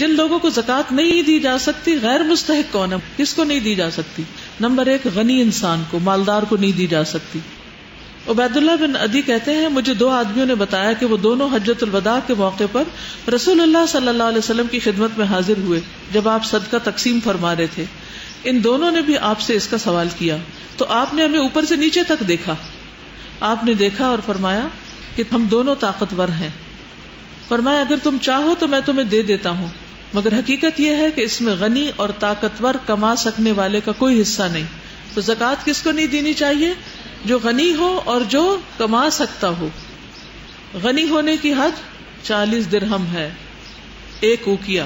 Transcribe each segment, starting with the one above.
جن لوگوں کو زکوٰۃ نہیں دی جا سکتی غیر مستحق کون ہے؟ کس کو نہیں دی جا سکتی؟ نمبر 1 غنی انسان کو، مالدار کو نہیں دی جا سکتی. عبید اللہ بن عدی کہتے ہیں مجھے 2 آدمیوں نے بتایا کہ وہ دونوں حجۃ الوداع کے موقع پر رسول اللہ صلی اللہ علیہ وسلم کی خدمت میں حاضر ہوئے جب آپ صدقہ تقسیم فرما رہے تھے. ان دونوں نے بھی آپ سے اس کا سوال کیا تو آپ نے ہمیں اوپر سے نیچے تک دیکھا. آپ نے دیکھا اور فرمایا کہ ہم دونوں طاقتور ہیں. فرمایا اگر تم چاہو تو میں تمہیں دے دیتا ہوں، مگر حقیقت یہ ہے کہ اس میں غنی اور طاقتور کما سکنے والے کا کوئی حصہ نہیں. تو زکوٰۃ کس کو نہیں دینی چاہیے؟ جو غنی ہو اور جو کما سکتا ہو. غنی ہونے کی حد 40 درہم ہے، 1 اوقیہ.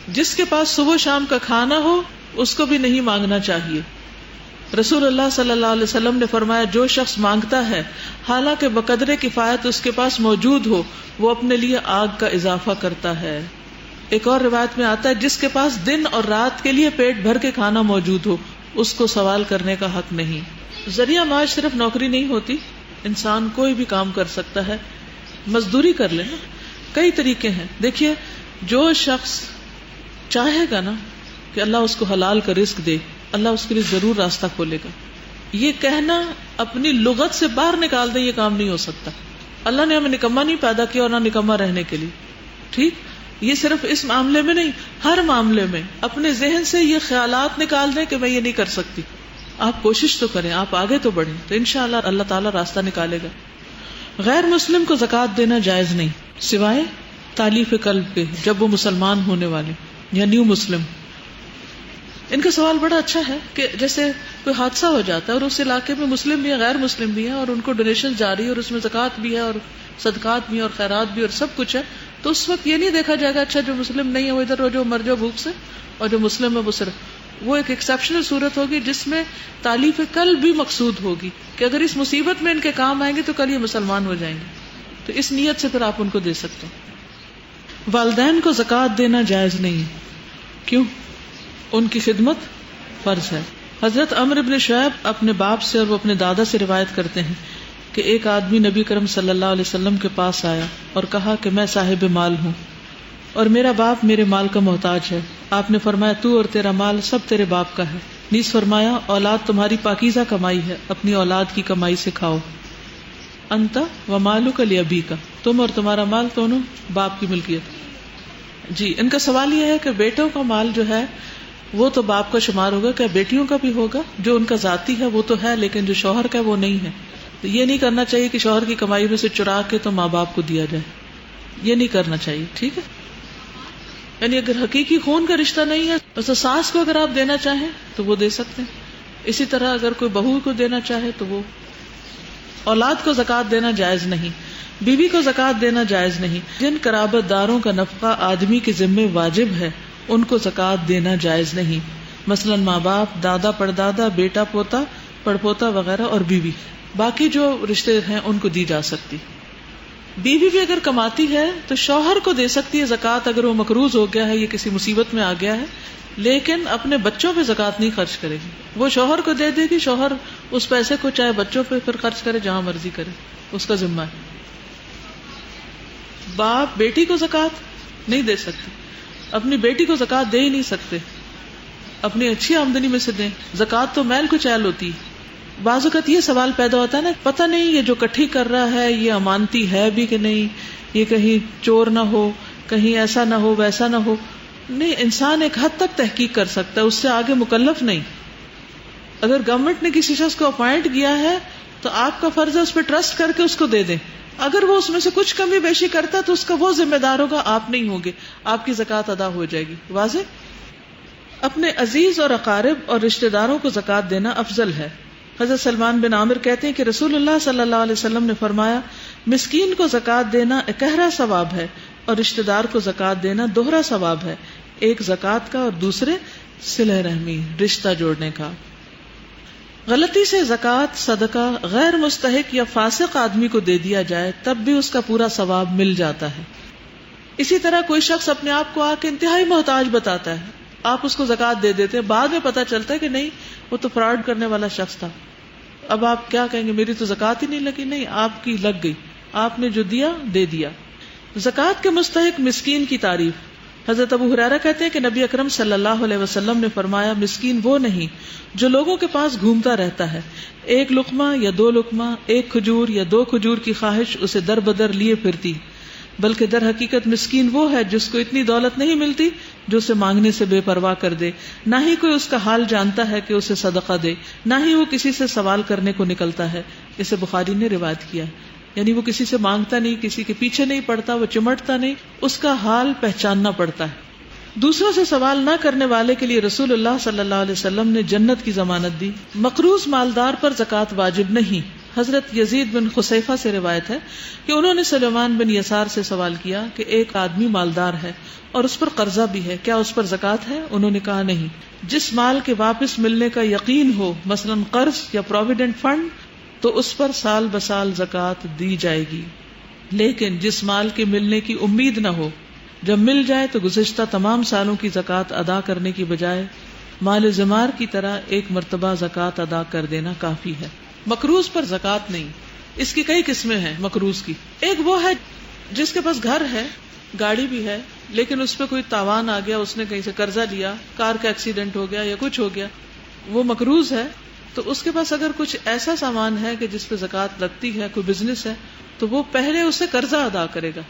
جس کے پاس صبح شام کا کھانا ہو اس کو بھی نہیں مانگنا چاہیے. رسول اللہ صلی اللہ علیہ وسلم نے فرمایا جو شخص مانگتا ہے حالانکہ بقدر کفایت اس کے پاس موجود ہو وہ اپنے لیے آگ کا اضافہ کرتا ہے. ایک اور روایت میں آتا ہے جس کے پاس دن اور رات کے لیے پیٹ بھر کے کھانا موجود ہو اس کو سوال کرنے کا حق نہیں. ذریعہ معاش صرف نوکری نہیں ہوتی، انسان کوئی بھی کام کر سکتا ہے، مزدوری کر لے نا. کئی طریقے ہیں. دیکھیے جو شخص چاہے گا نا کہ اللہ اس کو حلال کا رزق دے، اللہ اس کے لیے ضرور راستہ کھولے گا. یہ کہنا اپنی لغت سے باہر نکال دیں، یہ کام نہیں ہو سکتا. اللہ نے ہمیں نکما نہیں پیدا کیا اور نہ نکما رہنے کے لیے. ٹھیک، یہ صرف اس معاملے میں نہیں، ہر معاملے میں اپنے ذہن سے یہ خیالات نکال دیں کہ میں یہ نہیں کر سکتی. آپ کوشش تو کریں، آپ آگے تو بڑھیں تو انشاءاللہ اللہ تعالیٰ راستہ نکالے گا. غیر مسلم کو زکوٰۃ دینا جائز نہیں سوائے تالیف قلب کے، جب وہ مسلمان ہونے والے یا نیو مسلم. ان کا سوال بڑا اچھا ہے کہ جیسے کوئی حادثہ ہو جاتا ہے اور اس علاقے میں مسلم بھی ہیں غیر مسلم بھی ہیں اور ان کو ڈونیشن جاری ہے اور اس میں زکوٰۃ بھی ہے اور صدقات بھی ہیں اور خیرات بھی اور سب کچھ ہے، تو اس وقت یہ نہیں دیکھا جائے گا اچھا جو مسلم نہیں ہے وہ ادھر ہو جو مر جاؤ بھوک سے، اور جو مسلم ہے وہ صرف، وہ ایک ایکسیپشنل صورت ہوگی جس میں تالیف قلب بھی مقصود ہوگی کہ اگر اس مصیبت میں ان کے کام آئیں گے تو کل یہ مسلمان ہو جائیں گے. تو اس نیت سے پھر آپ ان کو دے سکتے ہیں. والدین کو زکوٰۃ دینا جائز نہیں. کیوں؟ ان کی خدمت فرض ہے. حضرت عمرو بن شعیب اپنے باپ سے اور وہ اپنے دادا سے روایت کرتے ہیں کہ ایک آدمی نبی کرم صلی اللہ علیہ وسلم کے پاس آیا اور کہا کہ میں صاحب مال ہوں اور میرا باپ میرے مال کا محتاج ہے. آپ نے فرمایا تو اور تیرا مال سب تیرے باپ کا ہے. نیز فرمایا اولاد تمہاری پاکیزہ کمائی ہے، اپنی اولاد کی کمائی سے کھاؤ. انت و مالک لابیک، تم اور تمہارا مال دونوں باپ کی ملکیت. جی ان کا سوال یہ ہے کہ بیٹوں کا مال جو ہے وہ تو باپ کا شمار ہوگا، کیا بیٹیوں کا بھی ہوگا؟ جو ان کا ذاتی ہے وہ تو ہے لیکن جو شوہر کا ہے وہ نہیں ہے. تو یہ نہیں کرنا چاہیے کہ شوہر کی کمائی میں سے چرا کے تو ماں باپ کو دیا جائے، یہ نہیں کرنا چاہیے. ٹھیک ہے، یعنی اگر حقیقی خون کا رشتہ نہیں ہے تو ساس کو اگر آپ دینا چاہیں تو وہ دے سکتے ہیں. اسی طرح اگر کوئی بہو کو دینا چاہے تو وہ. اولاد کو زکوٰۃ دینا جائز نہیں. بیوی کو زکوٰۃ دینا جائز نہیں. جن قرابت داروں کا نفقہ آدمی کے ذمے واجب ہے ان کو زکوٰۃ دینا جائز نہیں، مثلا ماں باپ، دادا پردادا، بیٹا پوتا پڑپوتا وغیرہ اور بیوی. باقی جو رشتے ہیں ان کو دی جا سکتی. بیوی بھی اگر کماتی ہے تو شوہر کو دے سکتی ہے زکوٰۃ اگر وہ مقروض ہو گیا ہے یا کسی مصیبت میں آ گیا ہے، لیکن اپنے بچوں پہ زکوٰۃ نہیں خرچ کرے گی. وہ شوہر کو دے دے گی، شوہر اس پیسے کو چاہے بچوں پہ پھر خرچ کرے جہاں مرضی کرے، اس کا ذمہ ہے. باپ بیٹی کو زکوٰۃ نہیں دے سکتے، اپنی بیٹی کو زکوٰۃ دے ہی نہیں سکتے، اپنی اچھی آمدنی میں سے دیں. زکوٰۃ تو میل کو چیل ہوتی. بعض اوقات یہ سوال پیدا ہوتا ہے نا، پتہ نہیں یہ جو کٹھی کر رہا ہے یہ امانتی ہے بھی کہ نہیں، یہ کہیں چور نہ ہو، کہیں ایسا نہ ہو ویسا نہ ہو. نہیں، انسان ایک حد تک تحقیق کر سکتا ہے، اس سے آگے مکلف نہیں. اگر گورنمنٹ نے کسی شخص کو اپوائنٹ کیا ہے تو آپ کا فرض ہے اس پہ ٹرسٹ کر کے اس کو دے دیں. اگر وہ اس میں سے کچھ کمی بیشی کرتا ہے تو اس کا وہ ذمہ دار ہوگا، آپ نہیں ہوگے، آپ کی زکوٰۃ ادا ہو جائے گی. واضح؟ اپنے عزیز اور اقارب اور رشتہ داروں کو زکوٰۃ دینا افضل ہے. حضرت سلمان بن عامر کہتے ہیں کہ رسول اللہ صلی اللہ علیہ وسلم نے فرمایا مسکین کو زکوٰۃ دینا اکہرا ثواب ہے اور رشتہ دار کو زکوٰۃ دینا دوہرا ثواب ہے، ایک زکوٰۃ کا اور دوسرے صلہ رحمی، رشتہ جوڑنے کا. غلطی سے زکوٰۃ صدقہ غیر مستحق یا فاسق آدمی کو دے دیا جائے تب بھی اس کا پورا ثواب مل جاتا ہے. اسی طرح کوئی شخص اپنے آپ کو آ کے انتہائی محتاج بتاتا ہے، آپ اس کو زکوٰۃ دے دیتے ہیں، بعد میں پتہ چلتا ہے کہ نہیں وہ تو فراڈ کرنے والا شخص تھا. اب آپ کیا کہیں گے؟ میری تو زکوٰۃ ہی نہیں لگی. نہیں، آپ کی لگ گئی، آپ نے جو دیا دے دیا. زکوٰۃ کے مستحق مسکین کی تعریف. حضرت ابو ہریرہ کہتے ہیں کہ نبی اکرم صلی اللہ علیہ وسلم نے فرمایا مسکین وہ نہیں جو لوگوں کے پاس گھومتا رہتا ہے، ایک لقمہ یا دو لقمہ، ایک کھجور یا دو کھجور کی خواہش اسے در بدر لیے پھرتی، بلکہ در حقیقت مسکین وہ ہے جس کو اتنی دولت نہیں ملتی جو اسے مانگنے سے بے پرواہ کر دے، نہ ہی کوئی اس کا حال جانتا ہے کہ اسے صدقہ دے، نہ ہی وہ کسی سے سوال کرنے کو نکلتا ہے۔ اسے بخاری نے روایت کیا، یعنی وہ کسی سے مانگتا نہیں، کسی کے پیچھے نہیں پڑتا، وہ چمٹتا نہیں، اس کا حال پہچاننا پڑتا ہے۔ دوسروں سے سوال نہ کرنے والے کے لیے رسول اللہ صلی اللہ علیہ وسلم نے جنت کی ضمانت دی۔ مقروض مالدار پر زکوٰۃ واجب نہیں۔ حضرت یزید بن خصیفہ سے روایت ہے کہ انہوں نے سلیمان بن یسار سے سوال کیا کہ ایک آدمی مالدار ہے اور اس پر قرضہ بھی ہے، کیا اس پر زکوٰۃ ہے؟ انہوں نے کہا نہیں۔ جس مال کے واپس ملنے کا یقین ہو، مثلا قرض یا پروویڈنٹ فنڈ، تو اس پر سال بسال زکوٰۃ دی جائے گی، لیکن جس مال کے ملنے کی امید نہ ہو، جب مل جائے تو گزشتہ تمام سالوں کی زکوٰۃ ادا کرنے کی بجائے مال زمار کی طرح ایک مرتبہ زکوٰۃ ادا کر دینا کافی ہے۔ مقروض پر زکوٰۃ نہیں۔ اس کی کئی قسمیں ہیں مقروض کی۔ ایک وہ ہے جس کے پاس گھر ہے، گاڑی بھی ہے، لیکن اس پہ کوئی تاوان آ گیا، اس نے کہیں سے قرضہ لیا، کار کا ایکسیڈنٹ ہو گیا یا کچھ ہو گیا، وہ مقروض ہے۔ تو اس کے پاس اگر کچھ ایسا سامان ہے کہ جس پہ زکوٰۃ لگتی ہے، کوئی بزنس ہے، تو وہ پہلے اسے قرضہ ادا کرے گا،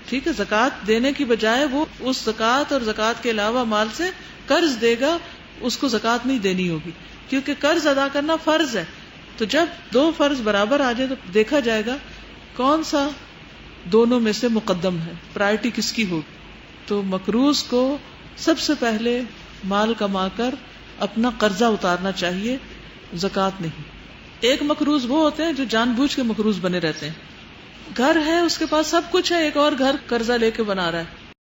ٹھیک ہے، زکوٰۃ دینے کی بجائے وہ اس زکوٰۃ اور زکوٰۃ کے علاوہ مال سے قرض دے گا، اس کو زکوٰۃ نہیں دینی ہوگی، کیونکہ قرض ادا کرنا فرض ہے۔ تو جب دو فرض برابر آ جائے تو دیکھا جائے گا کون سا دونوں میں سے مقدم ہے، پرائرٹی کس کی ہوگی۔ تو مقروض کو سب سے پہلے مال کما کر اپنا قرضہ اتارنا چاہیے، زکوٰۃ نہیں۔ ایک مقروض وہ ہوتے ہیں جو جان بوجھ کے مقروض بنے رہتے ہیں، گھر ہے، اس کے پاس سب کچھ ہے، ایک اور گھر قرضہ لے کے بنا رہا ہے،